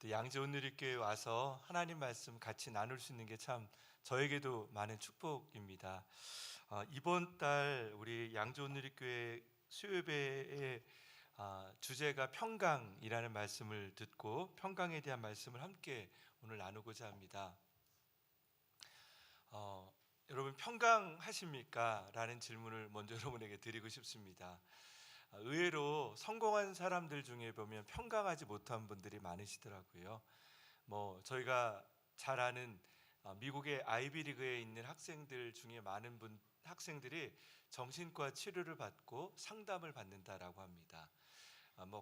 또 양재온누리교회에 와서 하나님 말씀 같이 나눌 수 있는 게 참 저에게도 많은 축복입니다. 이번 달 우리 양재온누리교회 수요예배의 주제가 평강이라는 말씀을 듣고 평강에 대한 말씀을 함께 오늘 나누고자 합니다. 여러분 평강하십니까? 라는 질문을 먼저 여러분에게 드리고 싶습니다. 의외로 성공한 사람들 중에 보면 평강하지 못한 분들이 많으시더라고요. 저희가 잘 아는 미국의 아이비리그에 있는 학생들 중에 많은 학생들이 정신과 치료를 받고 상담을 받는다라고 합니다.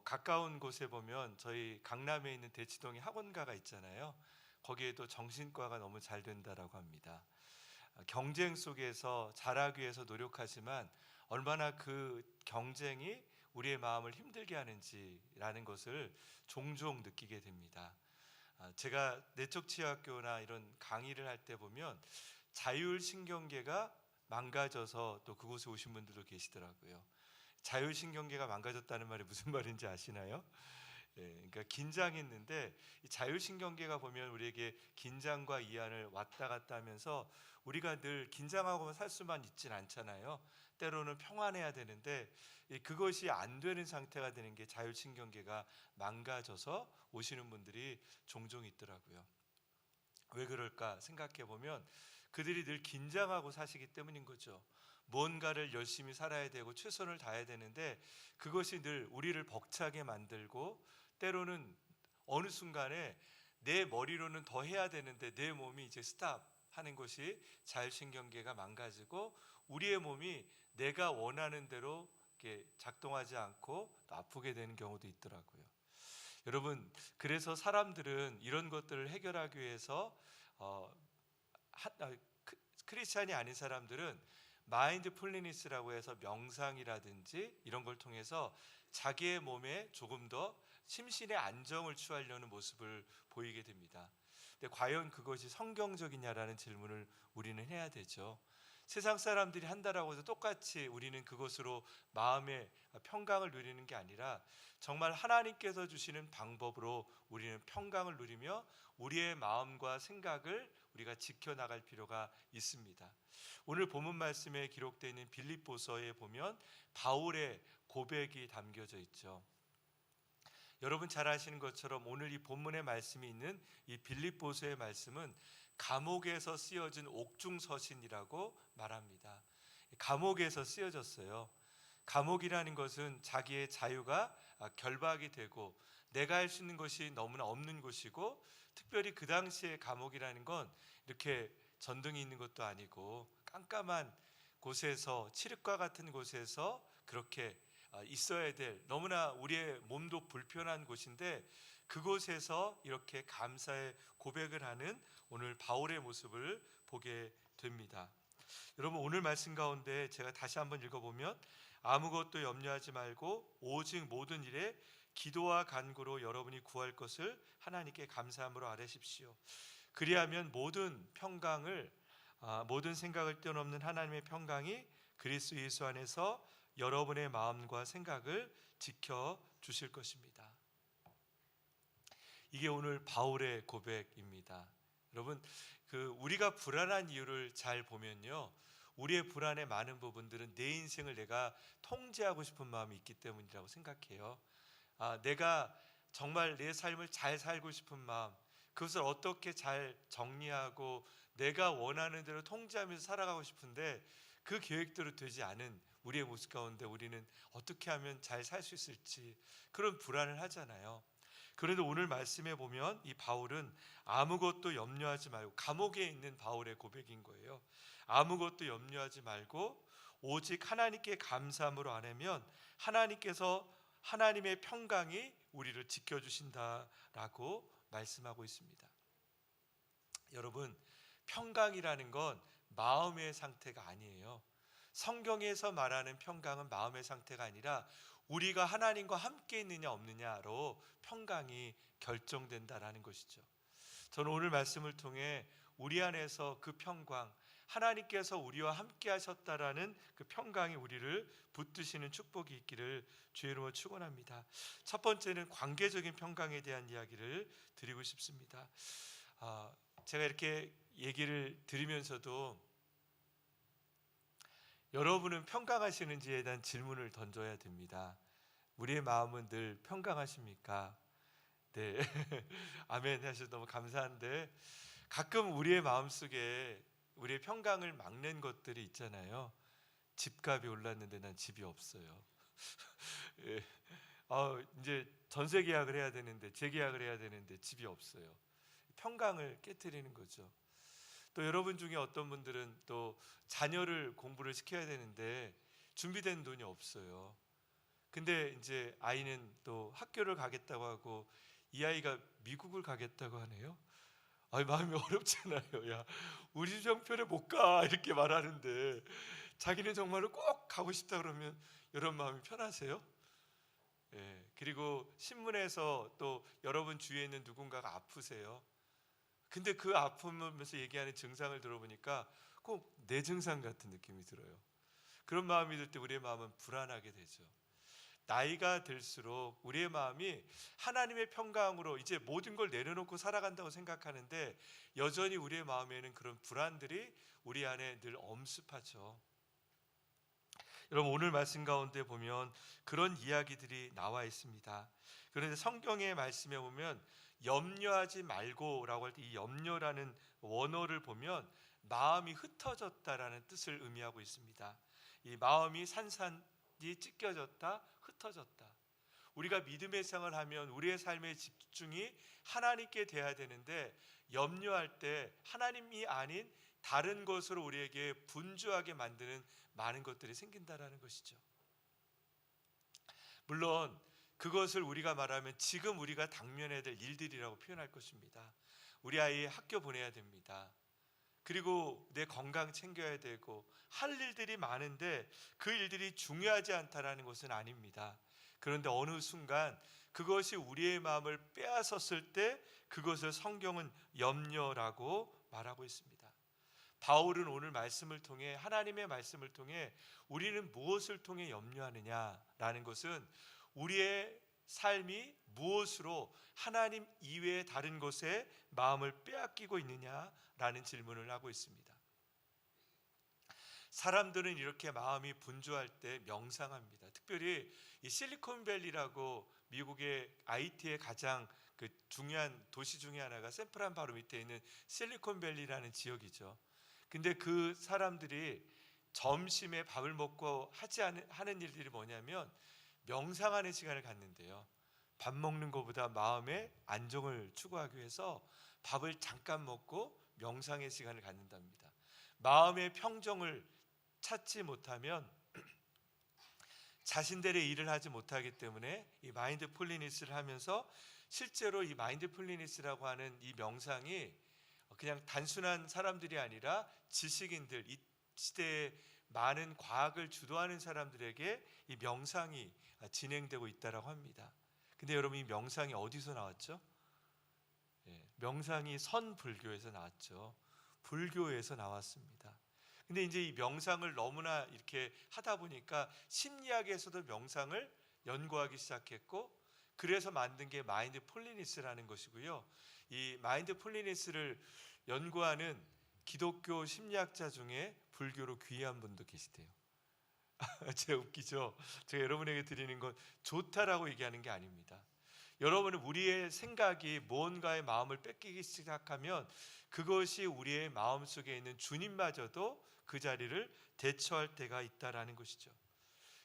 가까운 곳에 보면 저희 강남에 있는 대치동에 학원가가 있잖아요. 거기에도 정신과가 너무 잘 된다라고 합니다. 경쟁 속에서 잘하기 위해서 노력하지만 얼마나 그 경쟁이 우리의 마음을 힘들게 하는지라는 것을 종종 느끼게 됩니다. 제가 내적치유학교나 이런 강의를 할 때 보면 자율신경계가 망가져서 또 그곳에 오신 분들도 계시더라고요. 자율신경계가 망가졌다는 말이 무슨 말인지 아시나요? 그러니까 긴장했는데 이 자율신경계가 보면 우리에게 긴장과 이완을 왔다 갔다 하면서 우리가 늘 긴장하고만 살 수만 있진 않잖아요. 때로는 평안해야 되는데 그것이 안 되는 상태가 되는 게 자율신경계가 망가져서 오시는 분들이 종종 있더라고요. 왜 그럴까 생각해 보면 그들이 늘 긴장하고 사시기 때문인 거죠. 무언가를 열심히 살아야 되고 최선을 다해야 되는데 그것이 늘 우리를 벅차게 만들고 때로는 어느 순간에 내 머리로는 더 해야 되는데 내 몸이 이제 스탑 하는 것이 자율신경계가 망가지고 우리의 몸이 내가 원하는 대로 이렇게 작동하지 않고 또 아프게 되는 경우도 있더라고요. 여러분, 그래서 사람들은 이런 것들을 해결하기 위해서 크리스찬이 아닌 사람들은 마인드풀니스라고 해서 명상이라든지 이런 걸 통해서 자기의 몸에 조금 더 심신의 안정을 취하려는 모습을 보이게 됩니다. 근데 과연 그것이 성경적이냐라는 질문을 우리는 해야 되죠. 세상 사람들이 한다라고 해서 똑같이 우리는 그것으로 마음의 평강을 누리는 게 아니라 정말 하나님께서 주시는 방법으로 우리는 평강을 누리며 우리의 마음과 생각을 우리가 지켜나갈 필요가 있습니다. 오늘 본문 말씀에 기록되어 있는 빌립보서에 보면 바울의 고백이 담겨져 있죠. 여러분 잘 아시는 것처럼 오늘 이 본문의 말씀이 있는 이 빌립보서의 말씀은 감옥에서 쓰여진 옥중서신이라고 말합니다. 감옥에서 쓰여졌어요. 감옥이라는 것은 자기의 자유가 결박이 되고 내가 할 수 있는 것이 너무나 없는 곳이고 특별히 그 당시에 감옥이라는 건 이렇게 전등이 있는 것도 아니고 깜깜한 곳에서 칠흑과 같은 곳에서 그렇게 있어야 될 너무나 우리의 몸도 불편한 곳인데 그곳에서 이렇게 감사의 고백을 하는 오늘 바울의 모습을 보게 됩니다. 여러분 오늘 말씀 가운데 제가 다시 한번 읽어보면 아무것도 염려하지 말고 오직 모든 일에 기도와 간구로 여러분이 구할 것을 하나님께 감사함으로 아뢰십시오. 그리하면 모든 생각을 뛰어넘는 하나님의 평강이 그리스도 예수 안에서 여러분의 마음과 생각을 지켜주실 것입니다. 이게 오늘 바울의 고백입니다. 여러분, 우리가 불안한 이유를 잘 보면요, 우리의 불안의 많은 부분들은 내 인생을 내가 통제하고 싶은 마음이 있기 때문이라고 생각해요. 내가 정말 내 삶을 잘 살고 싶은 마음, 그것을 어떻게 잘 정리하고 내가 원하는 대로 통제하면서 살아가고 싶은데 그 계획대로 되지 않은 우리의 모습 가운데 우리는 어떻게 하면 잘 살 수 있을지 그런 불안을 하잖아요. 그런데 오늘 말씀에 보면 이 바울은 아무것도 염려하지 말고, 감옥에 있는 바울의 고백인 거예요. 아무것도 염려하지 말고 오직 하나님께 감사함으로 아뢰면 하나님께서 하나님의 평강이 우리를 지켜주신다라고 말씀하고 있습니다. 여러분, 평강이라는 건 마음의 상태가 아니에요. 성경에서 말하는 평강은 마음의 상태가 아니라 우리가 하나님과 함께 있느냐 없느냐로 평강이 결정된다라는 것이죠. 저는 오늘 말씀을 통해 우리 안에서 그 평강, 하나님께서 우리와 함께 하셨다라는 그 평강이 우리를 붙드시는 축복이 있기를 주의 이름으로 축원합니다. 첫 번째는 관계적인 평강에 대한 이야기를 드리고 싶습니다. 제가 이렇게 얘기를 드리면서도 여러분은 평강하시는지에 대한 질문을 던져야 됩니다. 우리의 마음은 늘 평강하십니까? 네. 아멘 하셔서 너무 감사한데, 가끔 우리의 마음속에 우리의 평강을 막는 것들이 있잖아요. 집값이 올랐는데 난 집이 없어요. 예. 이제 전세 계약을 해야 되는데, 재계약을 해야 되는데 집이 없어요. 평강을 깨트리는 거죠. 또 여러분 중에 어떤 분들은 또 자녀를 공부를 시켜야 되는데 준비된 돈이 없어요. 근데 이제 아이는 또 학교를 가겠다고 하고 이 아이가 미국을 가겠다고 하네요. 마음이 어렵잖아요. 야, 우리 집 형편에 못 가 이렇게 말하는데 자기는 정말로 꼭 가고 싶다 그러면 여러분 마음이 편하세요? 예, 그리고 신문에서 또 여러분 주위에 있는 누군가가 아프세요. 근데 그 아프면서 얘기하는 증상을 들어보니까 꼭 내 증상 같은 느낌이 들어요. 그런 마음이 들 때 우리의 마음은 불안하게 되죠. 나이가 들수록 우리의 마음이 하나님의 평강으로 이제 모든 걸 내려놓고 살아간다고 생각하는데 여전히 우리의 마음에는 그런 불안들이 우리 안에 늘 엄습하죠. 여러분, 오늘 말씀 가운데 보면 그런 이야기들이 나와 있습니다. 그런데 성경의 말씀에 보면 염려하지 말고라고 할 때 이 염려라는 원어를 보면 마음이 흩어졌다라는 뜻을 의미하고 있습니다. 이 마음이 산산이 찢겨졌다, 흩어졌다. 우리가 믿음의 생활을 하면 우리의 삶의 집중이 하나님께 돼야 되는데 염려할 때 하나님이 아닌 다른 것으로 우리에게 분주하게 만드는 많은 것들이 생긴다라는 것이죠. 물론 그것을 우리가 말하면 지금 우리가 당면해야 될 일들이라고 표현할 것입니다. 우리 아이 학교 보내야 됩니다. 그리고 내 건강 챙겨야 되고 할 일들이 많은데 그 일들이 중요하지 않다라는 것은 아닙니다. 그런데 어느 순간 그것이 우리의 마음을 빼앗았을 때 그것을 성경은 염려라고 말하고 있습니다. 바울은 오늘 말씀을 통해, 하나님의 말씀을 통해 우리는 무엇을 통해 염려하느냐라는 것은 우리의 삶이 무엇으로 하나님 이외의 다른 것에 마음을 빼앗기고 있느냐라는 질문을 하고 있습니다. 사람들은 이렇게 마음이 분주할 때 명상합니다. 특별히 이 실리콘밸리라고 미국의 IT의 가장 그 중요한 도시 중에 하나가 샌프란 바로 밑에 있는 실리콘밸리라는 지역이죠. 근데 그 사람들이 점심에 밥을 먹고 하는 일들이 뭐냐면 명상하는 시간을 갖는데요. 밥 먹는 것보다 마음의 안정을 추구하기 위해서 밥을 잠깐 먹고 명상의 시간을 갖는답니다. 마음의 평정을 찾지 못하면 자신들의 일을 하지 못하기 때문에 이 마인드풀리니스를 하면서 실제로 이 마인드풀리니스라고 하는 이 명상이 그냥 단순한 사람들이 아니라 지식인들, 이 시대에 많은 과학을 주도하는 사람들에게 이 명상이 진행되고 있다고 합니다. 근데 여러분, 이 명상이 어디서 나왔죠? 명상이 선불교에서 나왔죠. 불교에서 나왔습니다. 근데 이제 이 명상을 너무나 이렇게 하다 보니까 심리학에서도 명상을 연구하기 시작했고, 그래서 만든 게 마인드풀리니스라는 것이고요. 이 마인드풀리니스를 연구하는 기독교 심리학자 중에 불교로 귀한 분도 계시대요. 제가 웃기죠? 제가 여러분에게 드리는 건 좋다라고 얘기하는 게 아닙니다. 여러분은 우리의 생각이 무언가의 마음을 뺏기기 시작하면 그것이 우리의 마음속에 있는 주님마저도 그 자리를 대처할 때가 있다라는 것이죠.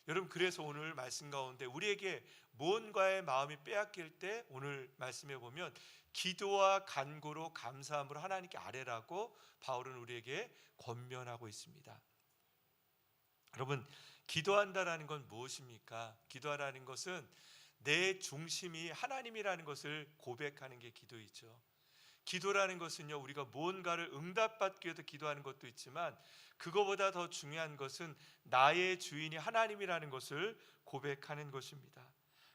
여러분, 그래서 오늘 말씀 가운데 우리에게 무언가의 마음이 빼앗길 때 오늘 말씀에 보면 기도와 간구로 감사함으로 하나님께 아뢰라고 바울은 우리에게 권면하고 있습니다. 여러분, 기도한다라는 건 무엇입니까? 기도하라는 것은 내 중심이 하나님이라는 것을 고백하는 게 기도이죠. 기도라는 것은요, 우리가 무언가를 응답받기 위해서 기도하는 것도 있지만 그거보다 더 중요한 것은 나의 주인이 하나님이라는 것을 고백하는 것입니다.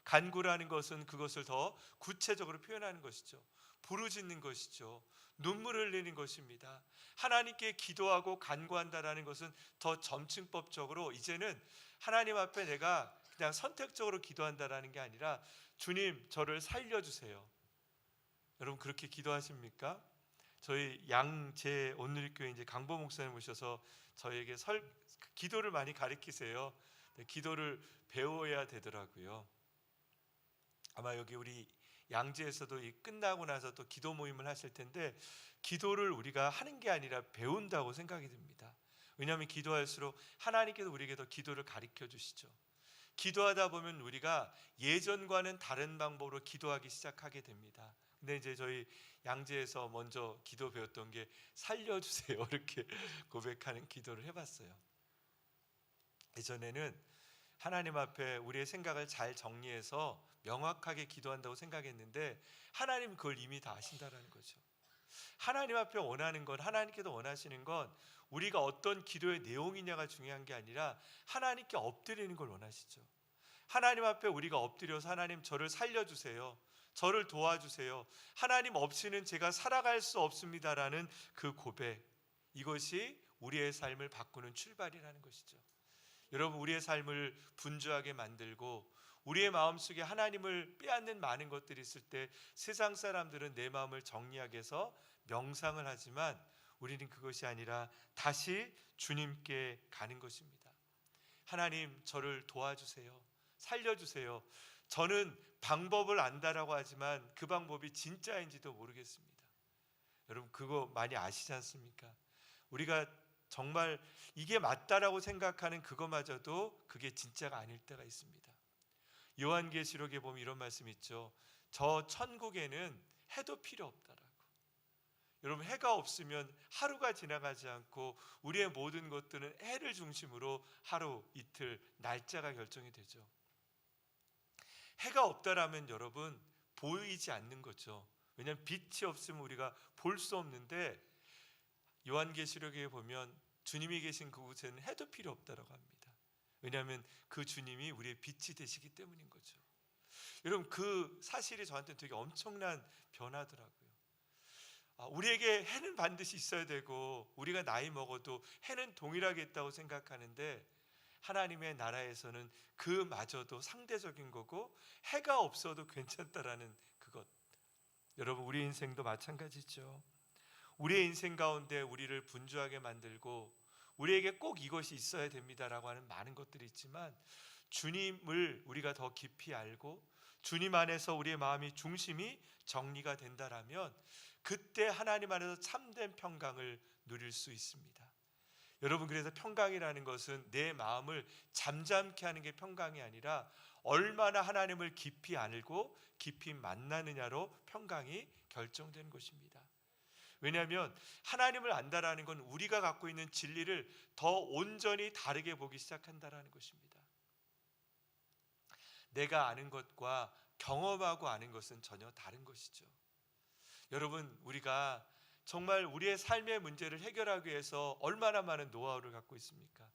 간구라는 것은 그것을 더 구체적으로 표현하는 것이죠. 부르짖는 것이죠. 눈물을 흘리는 것입니다. 하나님께 기도하고 간구한다라는 것은 더 점층법적으로 이제는 하나님 앞에 내가 그냥 선택적으로 기도한다라는 게 아니라 주님 저를 살려주세요. 여러분 그렇게 기도하십니까? 저희 양재 온누리교회 이제 강보 목사님 오셔서 저에게 기도를 많이 가르치세요. 기도를 배워야 되더라고요. 아마 여기 우리 양재에서도 이 끝나고 나서 또 기도 모임을 하실 텐데 기도를 우리가 하는 게 아니라 배운다고 생각이 듭니다. 왜냐하면 기도할수록 하나님께서 우리에게 더 기도를 가르쳐 주시죠. 기도하다 보면 우리가 예전과는 다른 방법으로 기도하기 시작하게 됩니다. 근데 이제 저희 양재에서 먼저 기도 배웠던 게 살려주세요 이렇게 고백하는 기도를 해봤어요. 예전에는 하나님 앞에 우리의 생각을 잘 정리해서 명확하게 기도한다고 생각했는데 하나님 그걸 이미 다 아신다라는 거죠. 하나님 앞에 원하는 건, 하나님께서 원하시는 건 우리가 어떤 기도의 내용이냐가 중요한 게 아니라 하나님께 엎드리는 걸 원하시죠. 하나님 앞에 우리가 엎드려서 하나님 저를 살려주세요, 저를 도와주세요, 하나님 없이는 제가 살아갈 수 없습니다라는 그 고백, 이것이 우리의 삶을 바꾸는 출발이라는 것이죠. 여러분 우리의 삶을 분주하게 만들고 우리의 마음속에 하나님을 빼앗는 많은 것들이 있을 때 세상 사람들은 내 마음을 정리하게 해서 명상을 하지만 우리는 그것이 아니라 다시 주님께 가는 것입니다. 하나님 저를 도와주세요, 살려주세요. 저는 방법을 안다라고 하지만 그 방법이 진짜인지도 모르겠습니다. 여러분 그거 많이 아시지 않습니까? 우리가 정말 이게 맞다라고 생각하는 그거마저도 그게 진짜가 아닐 때가 있습니다. 요한계시록에 보면 이런 말씀이 있죠. 저 천국에는 해도 필요 없다라고. 여러분 해가 없으면 하루가 지나가지 않고 우리의 모든 것들은 해를 중심으로 하루, 이틀, 날짜가 결정이 되죠. 해가 없다라면 여러분 보이지 않는 거죠. 왜냐하면 빛이 없으면 우리가 볼 수 없는데 요한계시록에 보면 주님이 계신 그곳에는 해도 필요 없다라고 합니다. 왜냐하면 그 주님이 우리의 빛이 되시기 때문인 거죠. 여러분 그 사실이 저한테 되게 엄청난 변화더라고요. 우리에게 해는 반드시 있어야 되고 우리가 나이 먹어도 해는 동일하게 있다고 생각하는데 하나님의 나라에서는 그마저도 상대적인 거고 해가 없어도 괜찮다라는 그것. 여러분 우리 인생도 마찬가지죠. 우리의 인생 가운데 우리를 분주하게 만들고 우리에게 꼭 이것이 있어야 됩니다라고 하는 많은 것들이 있지만 주님을 우리가 더 깊이 알고 주님 안에서 우리의 마음이 중심이 정리가 된다라면 그때 하나님 안에서 참된 평강을 누릴 수 있습니다. 여러분 그래서 평강이라는 것은 내 마음을 잠잠케 하는 게 평강이 아니라 얼마나 하나님을 깊이 알고 깊이 만나느냐로 평강이 결정된 것입니다. 왜냐하면 하나님을 안다라는 건 우리가 갖고 있는 진리를 더 온전히 다르게 보기 시작한다라는 것입니다. 내가 아는 것과 경험하고 아는 것은 전혀 다른 것이죠. 여러분 우리가 정말 우리의 삶의 문제를 해결하기 위해서 얼마나 많은 노하우를 갖고 있습니까?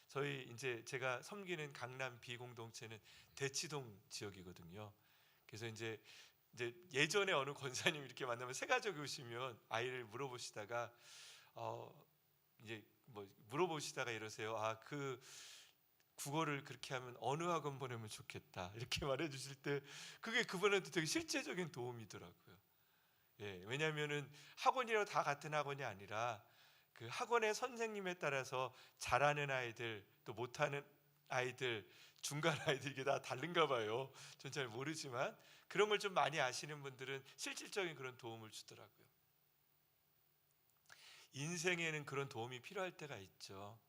저희 이제 제가 섬기는 강남 비공동체는 대치동 지역이거든요. 그래서 이제 예전에 어느 권사님 이렇게 만나면 새 가족이 오시면 아이를 물어보시다가 이제 뭐 물어보시다가 이러세요. 그 국어를 그렇게 하면 어느 학원 보내면 좋겠다 이렇게 말해 주실 때 그게 그분한테 되게 실제적인 도움이더라고요. 예, 왜냐하면은 학원이라고 다 같은 학원이 아니라 그 학원의 선생님에 따라서 잘하는 아이들 또 못하는 아이들 중간 아이들 이게 다 다른가 봐요. 전 잘 모르지만 그런 걸 좀 많이 아시는 분들은 실질적인 그런 도움을 주더라고요. 인생에는 그런 도움이 필요할 때가 있죠.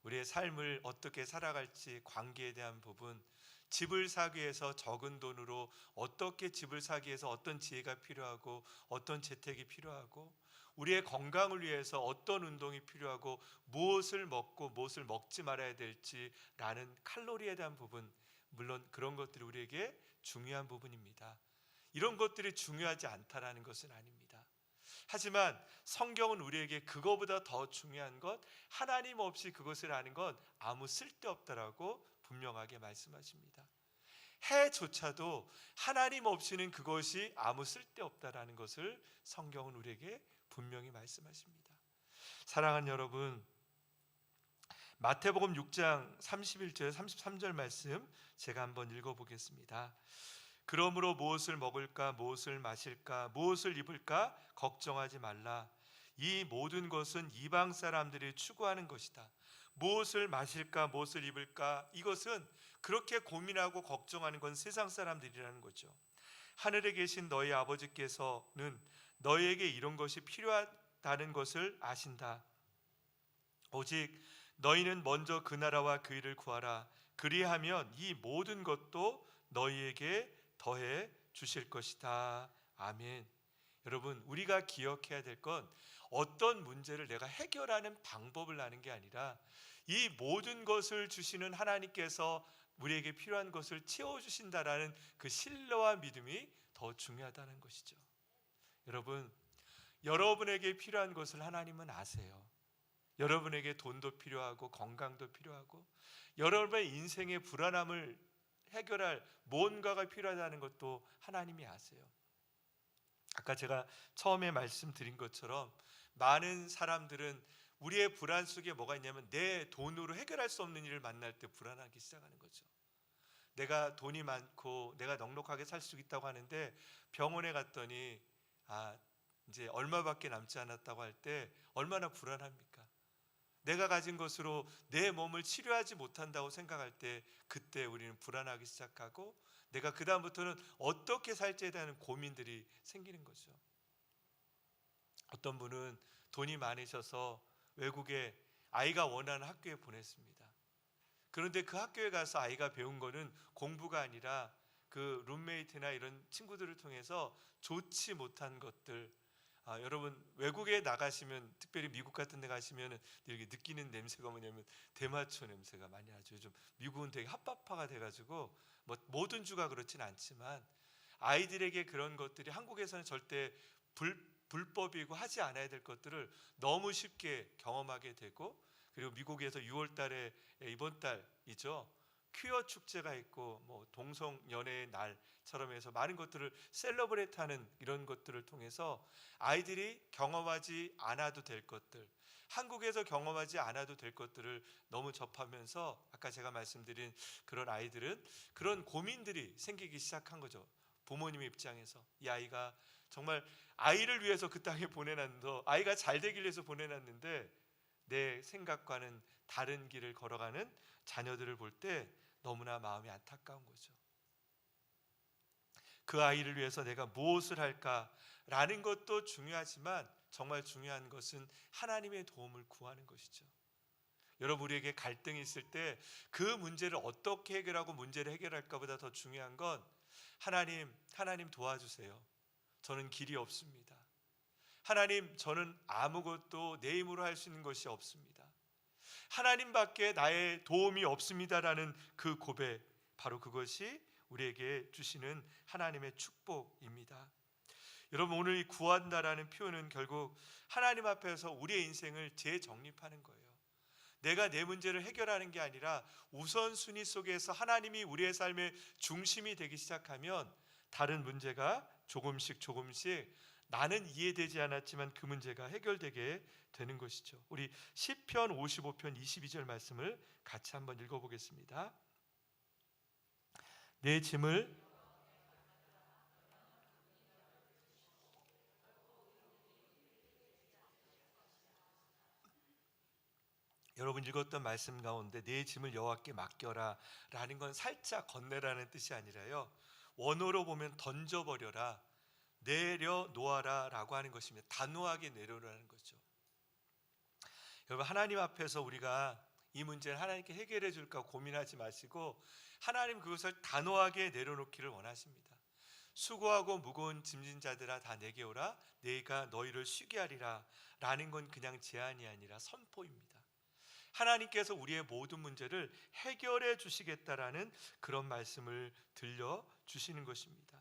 우리의 삶을 어떻게 살아갈지 관계에 대한 부분, 집을 사기 위해서 적은 돈으로 어떻게 집을 사기 위해서 어떤 지혜가 필요하고 어떤 재택이 필요하고 우리의 건강을 위해서 어떤 운동이 필요하고 무엇을 먹고 무엇을 먹지 말아야 될지라는 칼로리에 대한 부분, 물론 그런 것들이 우리에게 중요한 부분입니다. 이런 것들이 중요하지 않다라는 것은 아닙니다. 하지만 성경은 우리에게 그거보다 더 중요한 것, 하나님 없이 그것을 아는 건 아무 쓸데없다라고 분명하게 말씀하십니다. 해조차도 하나님 없이는 그것이 아무 쓸데없다라는 것을 성경은 우리에게 분명히 말씀하십니다. 사랑하는 여러분, 마태복음 6장 31절 33절 말씀 제가 한번 읽어보겠습니다. 그러므로 무엇을 먹을까, 무엇을 마실까, 무엇을 입을까 걱정하지 말라. 이 모든 것은 이방 사람들이 추구하는 것이다. 무엇을 마실까, 무엇을 입을까, 이것은 그렇게 고민하고 걱정하는 건 세상 사람들이라는 거죠. 하늘에 계신 너희 아버지께서는 너희에게 이런 것이 필요하다는 것을 아신다. 오직 너희는 먼저 그 나라와 그 일을 구하라. 그리하면 이 모든 것도 너희에게 더해 주실 것이다. 아멘. 여러분, 우리가 기억해야 될 건 어떤 문제를 내가 해결하는 방법을 아는 게 아니라 이 모든 것을 주시는 하나님께서 우리에게 필요한 것을 채워주신다라는 그 신뢰와 믿음이 더 중요하다는 것이죠. 여러분, 여러분에게 필요한 것을 하나님은 아세요. 여러분에게 돈도 필요하고 건강도 필요하고 여러분의 인생의 불안함을 해결할 뭔가가 필요하다는 것도 하나님이 아세요. 아까 제가 처음에 말씀드린 것처럼 많은 사람들은 우리의 불안 속에 뭐가 있냐면 내 돈으로 해결할 수 없는 일을 만날 때 불안하기 시작하는 거죠. 내가 돈이 많고 내가 넉넉하게 살 수 있다고 하는데 병원에 갔더니 이제 얼마밖에 남지 않았다고 할 때 얼마나 불안합니까? 내가 가진 것으로 내 몸을 치료하지 못한다고 생각할 때 그때 우리는 불안하기 시작하고 내가 그 다음부터는 어떻게 살지에 대한 고민들이 생기는 거죠. 어떤 분은 돈이 많으셔서 외국에 아이가 원하는 학교에 보냈습니다. 그런데 그 학교에 가서 아이가 배운 거는 공부가 아니라 그 룸메이트나 이런 친구들을 통해서 좋지 못한 것들. 여러분 외국에 나가시면 특별히 미국 같은 데 가시면 이렇게 느끼는 냄새가 뭐냐면 대마초 냄새가 많이 나죠. 요즘 미국은 되게 핫바파가 돼가지고 뭐 모든 주가 그렇진 않지만 아이들에게 그런 것들이 한국에서는 절대 불법이고 하지 않아야 될 것들을 너무 쉽게 경험하게 되고, 그리고 미국에서 6월 달에 이번 달이죠. 퀴어 축제가 있고 뭐 동성 연애의 날처럼 해서 많은 것들을 셀러브레이트하는 이런 것들을 통해서 아이들이 경험하지 않아도 될 것들, 한국에서 경험하지 않아도 될 것들을 너무 접하면서 아까 제가 말씀드린 그런 아이들은 그런 고민들이 생기기 시작한 거죠. 부모님의 입장에서 이 아이가 정말 아이를 위해서 그 땅에 보내놨는데 아이가 잘 되기 위해서 보내놨는데 내 생각과는 다른 길을 걸어가는 자녀들을 볼 때 너무나 마음이 안타까운 거죠. 그 아이를 위해서 내가 무엇을 할까라는 것도 중요하지만 정말 중요한 것은 하나님의 도움을 구하는 것이죠. 여러분, 우리에게 갈등이 있을 때 그 문제를 어떻게 해결하고 문제를 해결할까보다 더 중요한 건 하나님 도와주세요. 저는 길이 없습니다. 하나님, 저는 아무것도 내 힘으로 할 수 있는 것이 없습니다. 하나님밖에 나의 도움이 없습니다라는 그 고백, 바로 그것이 우리에게 주시는 하나님의 축복입니다. 여러분, 오늘 이 구한다라는 표현은 결국 하나님 앞에서 우리의 인생을 재정립하는 거예요. 내가 내 문제를 해결하는 게 아니라 우선순위 속에서 하나님이 우리의 삶의 중심이 되기 시작하면 다른 문제가 조금씩 나는 이해되지 않았지만 그 문제가 해결되게 되는 것이죠. 우리 시편 55편 22절 말씀을 같이 한번 읽어보겠습니다. 내 짐을 여러분 읽었던 말씀 가운데 내 짐을 여호와께 맡겨라 라는 건 살짝 건네라는 뜻이 아니라요, 원어로 보면 던져버려라, 내려놓아라 라고 하는 것입니다. 단호하게 내려놓으라는 거죠. 여러분, 하나님 앞에서 우리가 이 문제를 하나님께 해결해 줄까 고민하지 마시고 하나님 그것을 단호하게 내려놓기를 원하십니다. 수고하고 무거운 짐진 자들아 다 내게 오라, 내가 너희를 쉬게 하리라 라는 건 그냥 제안이 아니라 선포입니다. 하나님께서 우리의 모든 문제를 해결해 주시겠다라는 그런 말씀을 들려주시는 것입니다.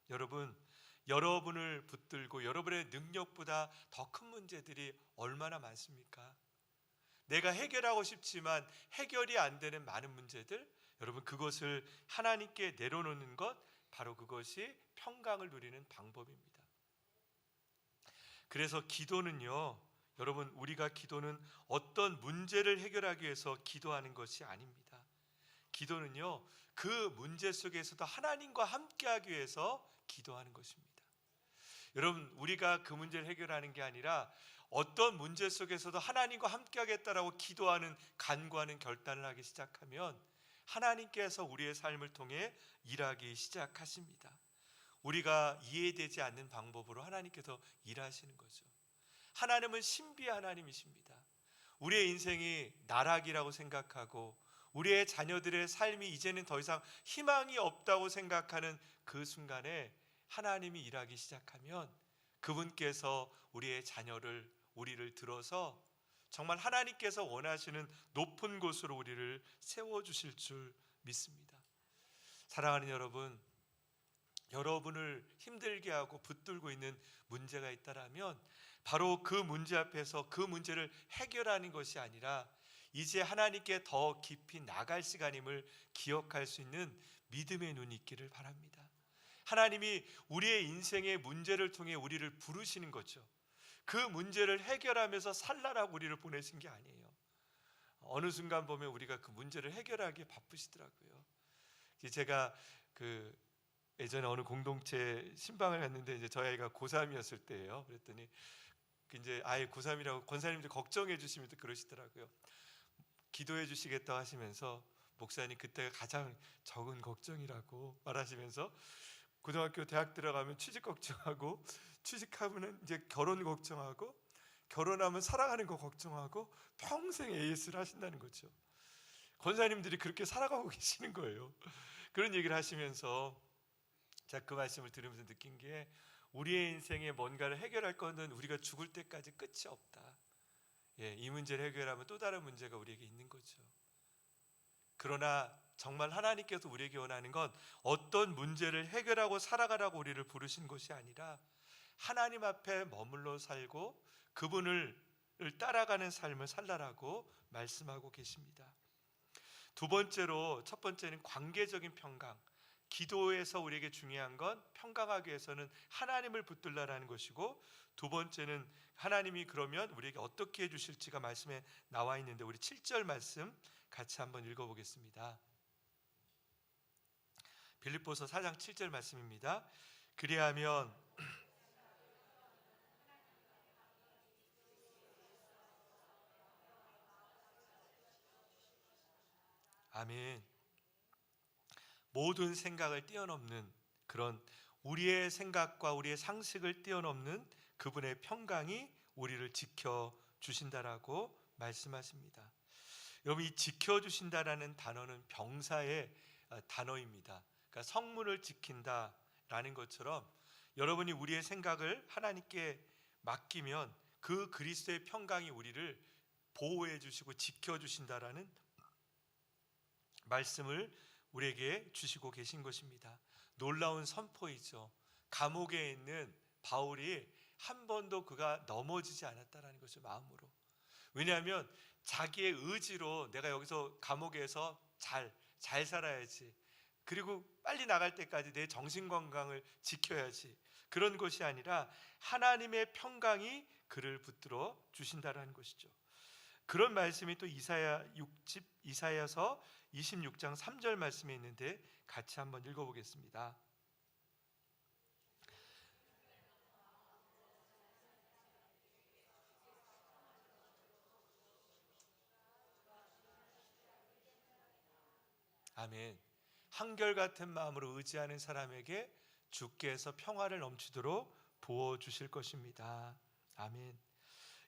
여러분, 여러분을 붙들고 여러분의 능력보다 더 큰 문제들이 얼마나 많습니까? 내가 해결하고 싶지만 해결이 안 되는 많은 문제들, 여러분, 그것을 하나님께 내려놓는 것, 바로 그것이 평강을 누리는 방법입니다. 그래서 기도는요, 여러분, 우리가 기도는 어떤 문제를 해결하기 위해서 기도하는 것이 아닙니다. 기도는요, 그 문제 속에서도 하나님과 함께하기 위해서 기도하는 것입니다. 여러분, 우리가 그 문제를 해결하는 게 아니라 어떤 문제 속에서도 하나님과 함께하겠다라고 기도하는, 간구하는 결단을 하기 시작하면 하나님께서 우리의 삶을 통해 일하기 시작하십니다. 우리가 이해되지 않는 방법으로 하나님께서 일하시는 거죠. 하나님은 신비의 하나님이십니다. 우리의 인생이 나락이라고 생각하고 우리의 자녀들의 삶이 이제는 더 이상 희망이 없다고 생각하는 그 순간에 하나님이 일하기 시작하면 그분께서 우리의 자녀를, 우리를 들어서 정말 하나님께서 원하시는 높은 곳으로 우리를 세워주실 줄 믿습니다. 사랑하는 여러분, 여러분을 힘들게 하고 붙들고 있는 문제가 있다라면 바로 그 문제 앞에서 그 문제를 해결하는 것이 아니라 이제 하나님께 더 깊이 나갈 시간임을 기억할 수 있는 믿음의 눈이 있기를 바랍니다. 하나님이 우리의 인생의 문제를 통해 우리를 부르시는 거죠. 그 문제를 해결하면서 살라라고 우리를 보내신 게 아니에요. 어느 순간 보면 우리가 그 문제를 해결하기에 바쁘시더라고요. 제가 예전에 어느 공동체 신방을 갔는데 이제 저희 아이가 고3이었을 때예요. 그랬더니 이제 아이 고3이라고 권사님들 걱정해 주시면서 그러시더라고요. 기도해 주시겠다 하시면서 목사님, 그때가 가장 적은 걱정이라고 말하시면서 고등학교 대학 들어가면 취직 걱정하고, 취직하면 이제 결혼 걱정하고, 결혼하면 살아가는 거 걱정하고 평생 AS를 하신다는 거죠. 권사님들이 그렇게 살아가고 계시는 거예요. 그런 얘기를 하시면서 제가 그 말씀을 들으면서 느낀 게, 우리의 인생에 뭔가를 해결할 거는 우리가 죽을 때까지 끝이 없다. 이 문제를 해결하면 또 다른 문제가 우리에게 있는 거죠. 그러나 정말 하나님께서 우리에게 원하는 건 어떤 문제를 해결하고 살아가라고 우리를 부르신 것이 아니라 하나님 앞에 머물러 살고 그분을 따라가는 삶을 살라라고 말씀하고 계십니다. 두 번째로, 첫 번째는 관계적인 평강. 기도에서 우리에게 중요한 건 평강하기 위해서는 하나님을 붙들라라는 것이고, 두 번째는 하나님이 그러면 우리에게 어떻게 해주실지가 말씀에 나와 있는데, 우리 7절 말씀 같이 한번 읽어보겠습니다. 빌립보서 4장 7절 말씀입니다. 그리하면 아멘. 모든 생각을 뛰어넘는, 그런 우리의 생각과 우리의 상식을 뛰어넘는 그분의 평강이 우리를 지켜주신다라고 말씀하십니다. 여러분, 이 지켜주신다라는 단어는 병사의 단어입니다. 그러니까 성문을 지킨다라는 것처럼 여러분이 우리의 생각을 하나님께 맡기면 그 그리스도의 평강이 우리를 보호해 주시고 지켜주신다라는 말씀을 우리에게 주시고 계신 것입니다. 놀라운 선포이죠. 감옥에 있는 바울이 한 번도 그가 넘어지지 않았다는 것을 마음으로. 왜냐하면 자기의 의지로 내가 여기서 감옥에서 잘 살아야지, 그리고 빨리 나갈 때까지 내 정신 건강을 지켜야지, 그런 것이 아니라 하나님의 평강이 그를 붙들어 주신다라는 것이죠. 그런 말씀이 또 이사야서 26장 3절 말씀에 있는데 같이 한번 읽어보겠습니다. 아멘. 한결같은 마음으로 의지하는 사람에게 주께서 평화를 넘치도록 부어주실 것입니다. 아멘.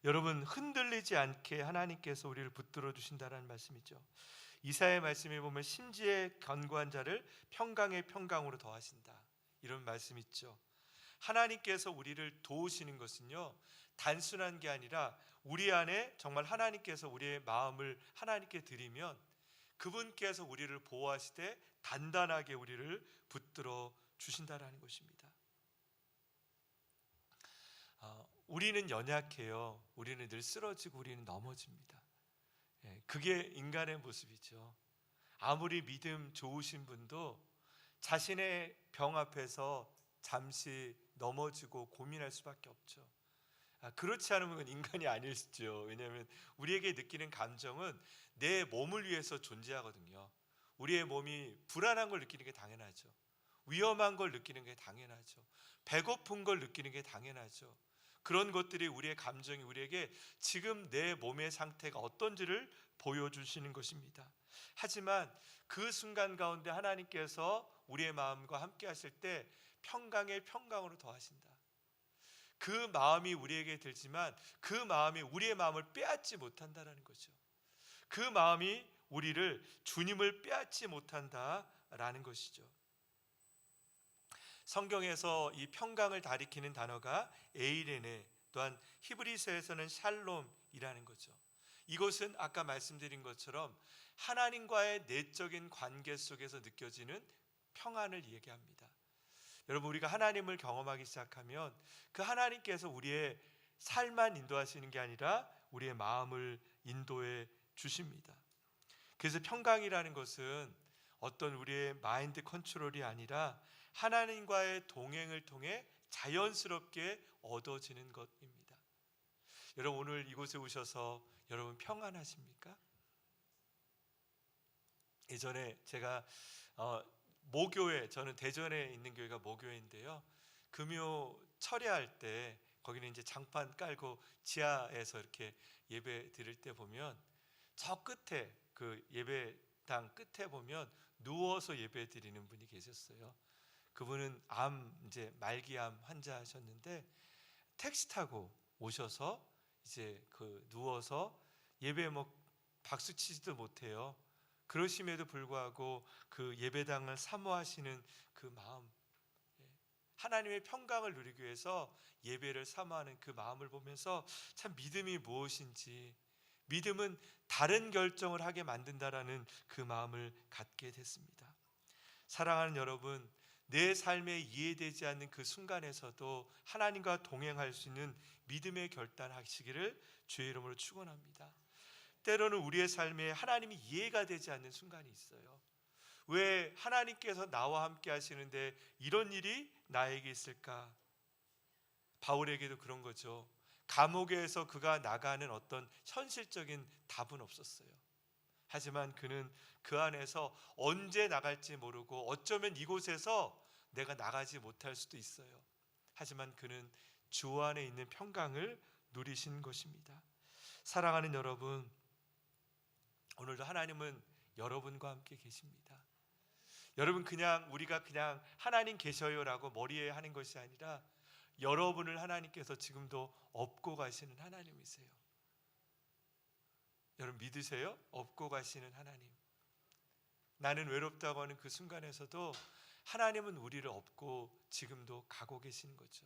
여러분, 흔들리지 않게 하나님께서 우리를 붙들어 주신다는 말씀이죠. 이사야의 말씀에 보면 심지에 견고한 자를 평강의 평강으로 더하신다, 이런 말씀 있죠. 하나님께서 우리를 도우시는 것은요, 단순한 게 아니라 우리 안에 정말 하나님께서 우리의 마음을 하나님께 드리면 그분께서 우리를 보호하시되 단단하게 우리를 붙들어 주신다라는 것입니다. 우리는 연약해요. 우리는 늘 쓰러지고 우리는 넘어집니다. 그게 인간의 모습이죠. 아무리 믿음 좋으신 분도 자신의 병 앞에서 잠시 넘어지고 고민할 수밖에 없죠. 그렇지 않으면 그건 인간이 아니시죠. 왜냐하면 우리에게 느끼는 감정은 내 몸을 위해서 존재하거든요. 우리의 몸이 불안한 걸 느끼는 게 당연하죠. 위험한 걸 느끼는 게 당연하죠. 배고픈 걸 느끼는 게 당연하죠. 그런 것들이 우리의 감정이 우리에게 지금 내 몸의 상태가 어떤지를 보여주시는 것입니다. 하지만 그 순간 가운데 하나님께서 우리의 마음과 함께 하실 때 평강의 평강으로 더하신다. 그 마음이 우리에게 들지만 그 마음이 우리의 마음을 빼앗지 못한다라는 거죠. 그 마음이 우리를 주님을 빼앗지 못한다라는 것이죠. 성경에서 이 평강을 가리키는 단어가 에이레네, 또한 히브리서에서는 샬롬이라는 거죠. 이것은 아까 말씀드린 것처럼 하나님과의 내적인 관계 속에서 느껴지는 평안을 얘기합니다. 여러분, 우리가 하나님을 경험하기 시작하면 그 하나님께서 우리의 삶만 인도하시는 게 아니라 우리의 마음을 인도해 주십니다. 그래서 평강이라는 것은 어떤 우리의 마인드 컨트롤이 아니라 하나님과의 동행을 통해 자연스럽게 얻어지는 것입니다. 여러분, 오늘 이곳에 오셔서 여러분 평안하십니까? 예전에 제가 모교회, 저는 대전에 있는 교회가 모교회인데요, 금요 철야할 때 거기는 이제 장판 깔고 지하에서 이렇게 예배 드릴 때 보면 저 끝에 그 예배당 끝에 보면 누워서 예배 드리는 분이 계셨어요. 그분은 이제 말기암 환자셨는데 택시 타고 오셔서 이제 그 누워서 예배 박수 치지도 못해요. 그러심에도 불구하고 그 예배당을 사모하시는 그 마음, 하나님의 평강을 누리기 위해서 예배를 사모하는 그 마음을 보면서 참 믿음이 무엇인지, 믿음은 다른 결정을 하게 만든다라는 그 마음을 갖게 됐습니다. 사랑하는 여러분, 내 삶에 이해되지 않는 그 순간에서도 하나님과 동행할 수 있는 믿음의 결단하시기를 주의 이름으로 축원합니다. 때로는 우리의 삶에 하나님이 이해가 되지 않는 순간이 있어요. 왜 하나님께서 나와 함께 하시는데 이런 일이 나에게 있을까? 바울에게도 그런 거죠. 감옥에서 그가 나가는 어떤 현실적인 답은 없었어요. 하지만 그는 그 안에서 언제 나갈지 모르고 어쩌면 이곳에서 내가 나가지 못할 수도 있어요. 하지만 그는 주 안에 있는 평강을 누리신 것입니다. 사랑하는 여러분, 오늘도 하나님은 여러분과 함께 계십니다. 여러분, 우리가 그냥 하나님 계셔요라고 머리에 하는 것이 아니라 여러분을 하나님께서 지금도 업고 가시는 하나님이세요. 여러분 믿으세요? 업고 가시는 하나님. 나는 외롭다고 하는 그 순간에서도 하나님은 우리를 업고 지금도 가고 계시는 거죠.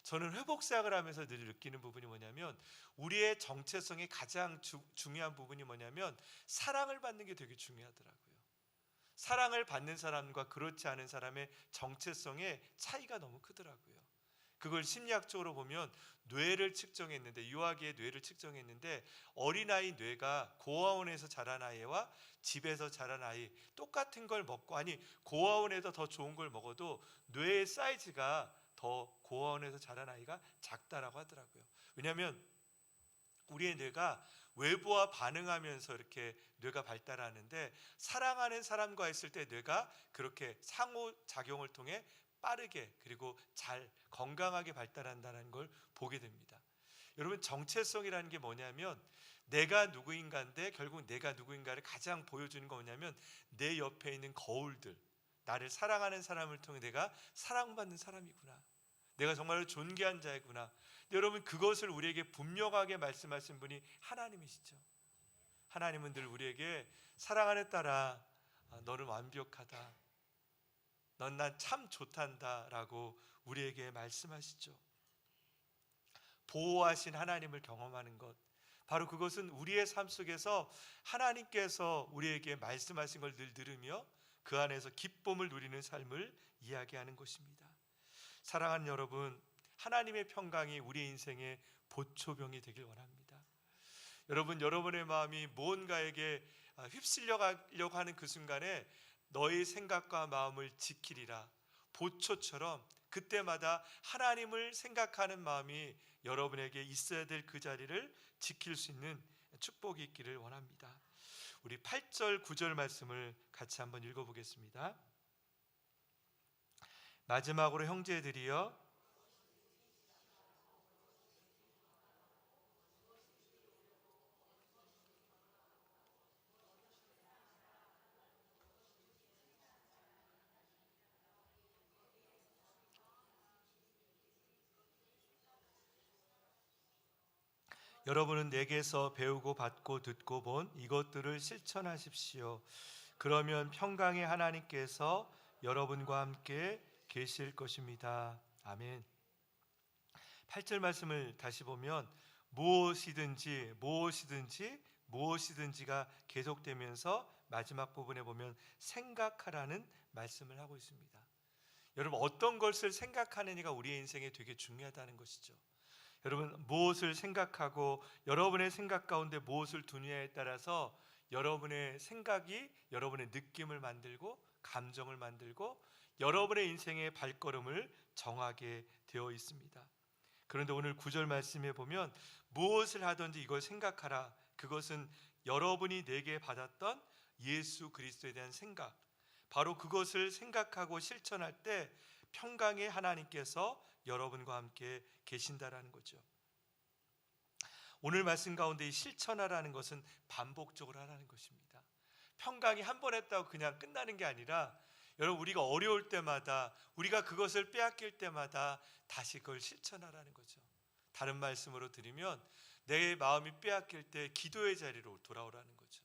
저는 회복사역을 하면서 늘 느끼는 부분이 뭐냐면 우리의 정체성의 가장 중요한 부분이 뭐냐면 사랑을 받는 게 되게 중요하더라고요. 사랑을 받는 사람과 그렇지 않은 사람의 정체성의 차이가 너무 크더라고요. 그걸 심리학적으로 보면 뇌를 측정했는데, 유아기의 뇌를 측정했는데 어린아이 뇌가 고아원에서 자란 아이와 집에서 자란 아이 똑같은 걸 먹고, 고아원에서 더 좋은 걸 먹어도 뇌의 사이즈가 더 고아원에서 자란 아이가 작다라고 하더라고요. 왜냐하면 우리의 뇌가 외부와 반응하면서 이렇게 뇌가 발달하는데, 사랑하는 사람과 있을 때 뇌가 그렇게 상호작용을 통해 빠르게 그리고 잘 건강하게 발달한다는 걸 보게 됩니다. 여러분, 정체성이라는 게 뭐냐면 내가 누구인가인데 결국 내가 누구인가를 가장 보여주는 거 뭐냐면 내 옆에 있는 거울들, 나를 사랑하는 사람을 통해 내가 사랑받는 사람이구나, 내가 정말로 존귀한 자이구나. 여러분, 그것을 우리에게 분명하게 말씀하신 분이 하나님이시죠. 하나님은 늘 우리에게 사랑하는 딸아, 너는 완벽하다, 넌 난 참 좋단다 라고 우리에게 말씀하시죠. 보호하신 하나님을 경험하는 것, 바로 그것은 우리의 삶 속에서 하나님께서 우리에게 말씀하신 걸 늘 들으며 그 안에서 기쁨을 누리는 삶을 이야기하는 것입니다. 사랑하는 여러분, 하나님의 평강이 우리의 인생의 보초병이 되길 원합니다. 여러분, 여러분의 마음이 무언가에게 휩쓸려 가려고 하는 그 순간에 너의 생각과 마음을 지키리라. 보초처럼 그때마다 하나님을 생각하는 마음이 여러분에게 있어야 될 그 자리를 지킬 수 있는 축복이 있기를 원합니다. 우리 8절 9절 말씀을 같이 한번 읽어보겠습니다. 마지막으로 형제들이여 여러분은 내게서 배우고 받고 듣고 본 이것들을 실천하십시오. 그러면 평강의 하나님께서 여러분과 함께 계실 것입니다. 아멘. 8절 말씀을 다시 보면 무엇이든지가 계속되면서 마지막 부분에 보면 생각하라는 말씀을 하고 있습니다. 여러분, 어떤 것을 생각하느냐가 우리의 인생에 되게 중요하다는 것이죠. 여러분, 무엇을 생각하고 여러분의 생각 가운데 무엇을 두느냐에 따라서 여러분의 생각이 여러분의 느낌을 만들고 감정을 만들고 여러분의 인생의 발걸음을 정하게 되어 있습니다. 그런데 오늘 9절 말씀에 보면 무엇을 하든지 이걸 생각하라. 그것은 여러분이 내게 받았던 예수 그리스도에 대한 생각, 바로 그것을 생각하고 실천할 때 평강의 하나님께서 여러분과 함께 계신다라는 거죠. 오늘 말씀 가운데 이 실천하라는 것은 반복적으로 하라는 것입니다. 평강이 한 번 했다고 그냥 끝나는 게 아니라 여러분, 우리가 어려울 때마다, 우리가 그것을 빼앗길 때마다 다시 그걸 실천하라는 거죠. 다른 말씀으로 드리면 내 마음이 빼앗길 때 기도의 자리로 돌아오라는 거죠.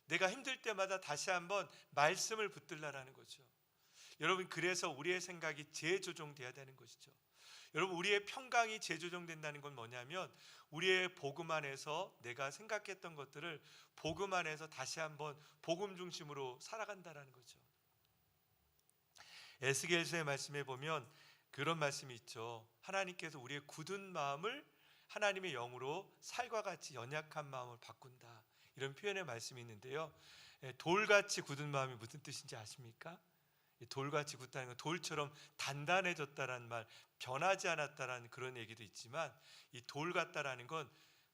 내가 힘들 때마다 다시 한번 말씀을 붙들라라는 거죠. 여러분, 그래서 우리의 생각이 재조정돼야 되는 것이죠. 여러분, 우리의 평강이 재조정된다는 건 뭐냐면 우리의 복음 안에서 내가 생각했던 것들을 복음 안에서 다시 한번 복음 중심으로 살아간다는 거죠. 에스겔서의 말씀에 보면 그런 말씀이 있죠. 하나님께서 우리의 굳은 마음을 하나님의 영으로 살과 같이 연약한 마음을 바꾼다, 이런 표현의 말씀이 있는데요. 돌같이 굳은 마음이 무슨 뜻인지 아십니까? 돌같이 굳다는 건 돌처럼 단단해졌다라는 말, 변하지 않았다라는 그런 얘기도 있지만 이 돌 같다라는 건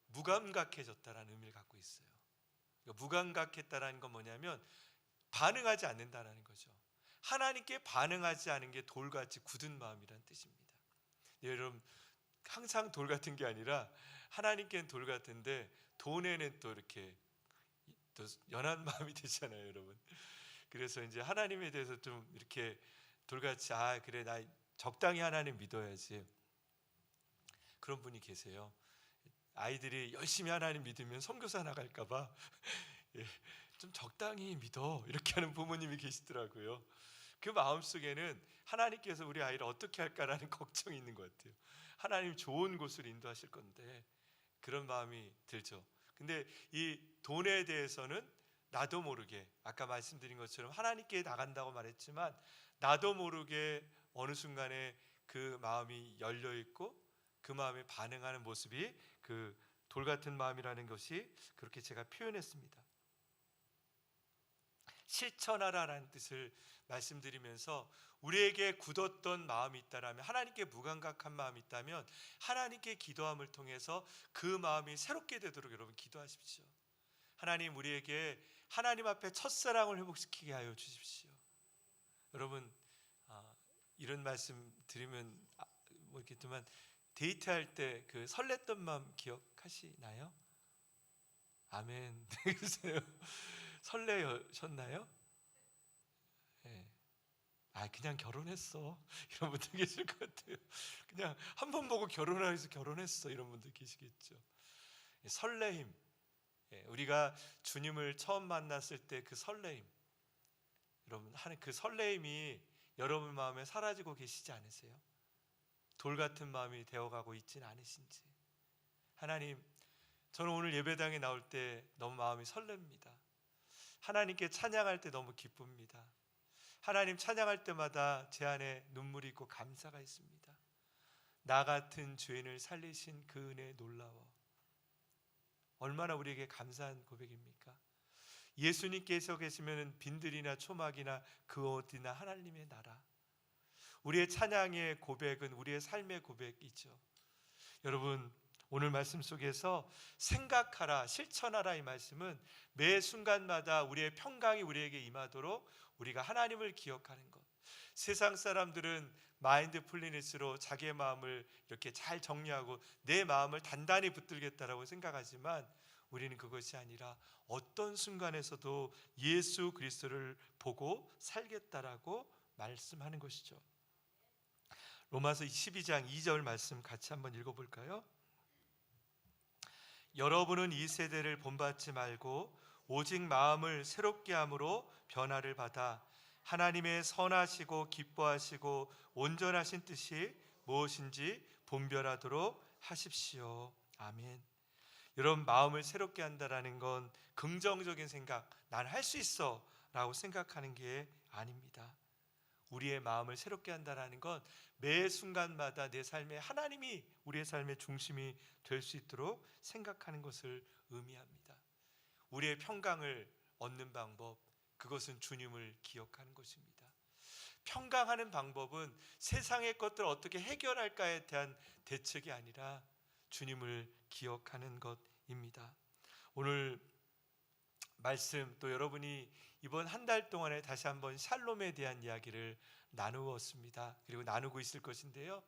무감각해졌다라는 의미를 갖고 있어요. 그러니까 무감각했다라는 건 뭐냐면 반응하지 않는다라는 거죠. 하나님께 반응하지 않은 게 돌같이 굳은 마음이란 뜻입니다. 여러분, 항상 돌 같은 게 아니라 하나님께는 돌 같은데 돈에는 또 이렇게 또 연한 마음이 되잖아요, 여러분. 그래서 이제 하나님에 대해서 좀 이렇게 돌같이 그래, 나 적당히 하나님 믿어야지, 그런 분이 계세요. 아이들이 열심히 하나님 믿으면 선교사 나갈까 봐 좀 적당히 믿어, 이렇게 하는 부모님이 계시더라고요. 그 마음속에는 하나님께서 우리 아이를 어떻게 할까라는 걱정이 있는 것 같아요. 하나님 좋은 곳으로 인도하실 건데, 그런 마음이 들죠. 근데 이 돈에 대해서는 나도 모르게, 아까 말씀드린 것처럼 하나님께 나간다고 말했지만 나도 모르게 어느 순간에 그 마음이 열려 있고 그 마음에 반응하는 모습이 그 돌 같은 마음이라는 것이, 그렇게 제가 표현했습니다. 실천하라라는 뜻을 말씀드리면서 우리에게 굳었던 마음이 있다라면, 하나님께 무감각한 마음이 있다면 하나님께 기도함을 통해서 그 마음이 새롭게 되도록 여러분 기도하십시오. 하나님, 우리에게 하나님 앞에 첫사랑을 회복시키게 하여 주십시오. 여러분, 이런 말씀 드리면 모르겠지만 데이트할 때 그 설렜던 마음 기억하시나요? 아멘. 글쎄요. 설레셨나요? 네. 그냥 결혼했어, 이런 분들 계실 것 같아요. 그냥 한 번 보고 결혼해서 결혼했어, 이런 분들 계시겠죠. 설레임, 우리가 주님을 처음 만났을 때 그 설레임, 여러분, 하는 그 설레임이 여러분 마음에 사라지고 계시지 않으세요? 돌 같은 마음이 되어가고 있지는 않으신지. 하나님, 저는 오늘 예배당에 나올 때 너무 마음이 설렙니다. 하나님께 찬양할 때 너무 기쁩니다. 하나님 찬양할 때마다 제 안에 눈물이 있고 감사가 있습니다. 나 같은 죄인을 살리신 그 은혜 놀라워. 얼마나 우리에게 감사한 고백입니까? 예수님께서 계시면 빈들이나 초막이나 그 어디나 하나님의 나라. 우리의 찬양의 고백은 우리의 삶의 고백이죠. 여러분, 오늘 말씀 속에서 생각하라, 실천하라 이 말씀은 매 순간마다 우리의 평강이 우리에게 임하도록 우리가 하나님을 기억하는 것. 세상 사람들은 마인드풀리니스로 자기의 마음을 이렇게 잘 정리하고 내 마음을 단단히 붙들겠다라고 생각하지만 우리는 그것이 아니라 어떤 순간에서도 예수 그리스도를 보고 살겠다라고 말씀하는 것이죠. 로마서 12장 2절 말씀 같이 한번 읽어볼까요? 여러분은 이 세대를 본받지 말고 오직 마음을 새롭게 함으로 변화를 받아 하나님의 선하시고 기뻐하시고 온전하신 뜻이 무엇인지 분별하도록 하십시오. 아멘. 여러분, 마음을 새롭게 한다라는 건 긍정적인 생각, 난 할 수 있어 라고 생각하는 게 아닙니다. 우리의 마음을 새롭게 한다라는 건 매 순간마다 내 삶에 하나님이 우리의 삶의 중심이 될 수 있도록 생각하는 것을 의미합니다. 우리의 평강을 얻는 방법, 그것은 주님을 기억하는 것입니다. 평강하는 방법은 세상의 것들을 어떻게 해결할까에 대한 대책이 아니라 주님을 기억하는 것입니다. 오늘 말씀, 또 여러분이 이번 한 달 동안에 다시 한번 샬롬에 대한 이야기를 나누었습니다. 그리고 나누고 있을 것인데요,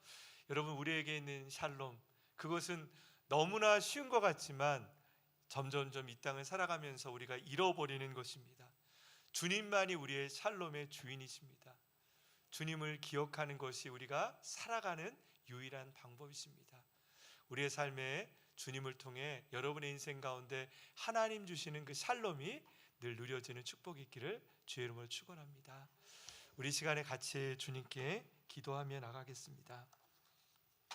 여러분, 우리에게 있는 샬롬, 그것은 너무나 쉬운 것 같지만 점점점 이 땅을 살아가면서 우리가 잃어버리는 것입니다. 주님만이 우리의 샬롬의 주인이십니다. 주님을 기억하는 것이 우리가 살아가는 유일한 방법이십니다. 우리의 삶에 주님을 통해 여러분의 인생 가운데 하나님 주시는 그 샬롬이 늘 누려지는 축복이 있기를 주의 이름으로 축원합니다. 우리 시간에 같이 주님께 기도하며 나가겠습니다.